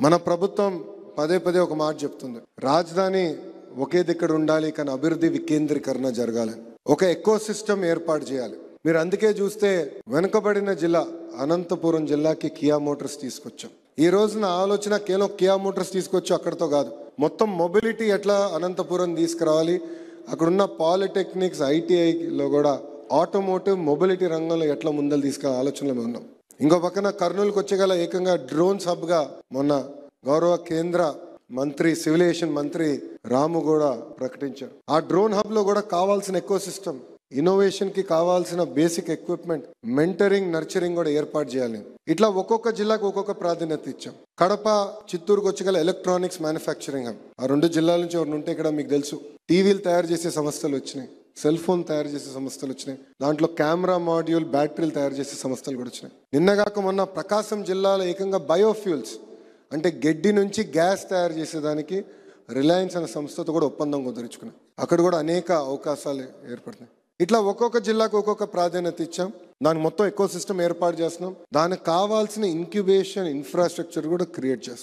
మన ప్రభుత్వం పదే పదే ఒక మాట చెప్తుంది, రాజధాని ఒకే దగ్గర ఉండాలి కానీ అభివృద్ధి వికేంద్రీకరణ జరగాలి, ఒక ఎకో సిస్టమ్ ఏర్పాటు చేయాలి. మీరు అందుకే చూస్తే వెనుకబడిన జిల్లా అనంతపురం జిల్లాకి కియా మోటార్స్ తీసుకొచ్చాం. ఈ రోజున ఆలోచన కేవలం కియా మోటార్స్ తీసుకొచ్చి అక్కడితో కాదు, మొత్తం మొబిలిటీ ఎట్లా అనంతపురం తీసుకురావాలి, అక్కడున్న పాలిటెక్నిక్స్ ఐటీఐలో కూడా ఆటోమోటివ్ మొబిలిటీ రంగంలో ఎట్లా ముందలు తీసుకునే ఆలోచనలో మేము ఉన్నాం. ఇంకో పక్కన కర్నూలుకి వచ్చేగల ఏకంగా డ్రోన్స్ హబ్గా మొన్న గౌరవ కేంద్ర మంత్రి సివిలేషన్ మంత్రి రాము కూడా ప్రకటించారు. ఆ డ్రోన్ హబ్ లో కూడా కావాల్సిన ఎకో సిస్టమ్, ఇన్నోవేషన్ కి కావాల్సిన బేసిక్ ఎక్విప్మెంట్, మెంటరింగ్, నర్చరింగ్ కూడా ఏర్పాటు చేయాలి. ఇట్లా ఒక్కొక్క జిల్లాకు ఒక్కొక్క ప్రాధాన్యత ఇచ్చాం. కడప, చిత్తూరుకు వచ్చేగల ఎలక్ట్రానిక్స్ మ్యానుఫ్యాక్చరింగ్ హబ్. ఆ రెండు జిల్లాల నుంచి ఎవరు ఉంటే ఇక్కడ మీకు తెలుసు, టీవీలు తయారు చేసే సంస్థలు వచ్చినాయి, సెల్ ఫోన్ తయారు చేసే సంస్థలు వచ్చినాయి, దాంట్లో కెమెరా మాడ్యూల్, బ్యాటరీలు తయారు చేసే సంస్థలు కూడా వచ్చినాయి. నిన్నగాక మొన్న ప్రకాశం జిల్లాలో ఏకంగా బయోఫ్యూల్స్ అంటే గడ్డి నుంచి గ్యాస్ తయారు చేసేదానికి రిలయన్స్ అనే సంస్థతో కూడా ఒప్పందం కుదుర్చుకున్నాం. అక్కడ కూడా అనేక అవకాశాలు ఏర్పడుతున్నాయి. ఇట్లా ఒక్కొక్క జిల్లాకు ఒక్కొక్క ప్రాధాన్యత ఇచ్చాం. దానికి మొత్తం ఎకో సిస్టమ్ ఏర్పాటు చేస్తున్నాం. దానికి కావాల్సిన ఇంక్యుబేషన్ ఇన్ఫ్రాస్ట్రక్చర్ కూడా క్రియేట్ చేస్తాం.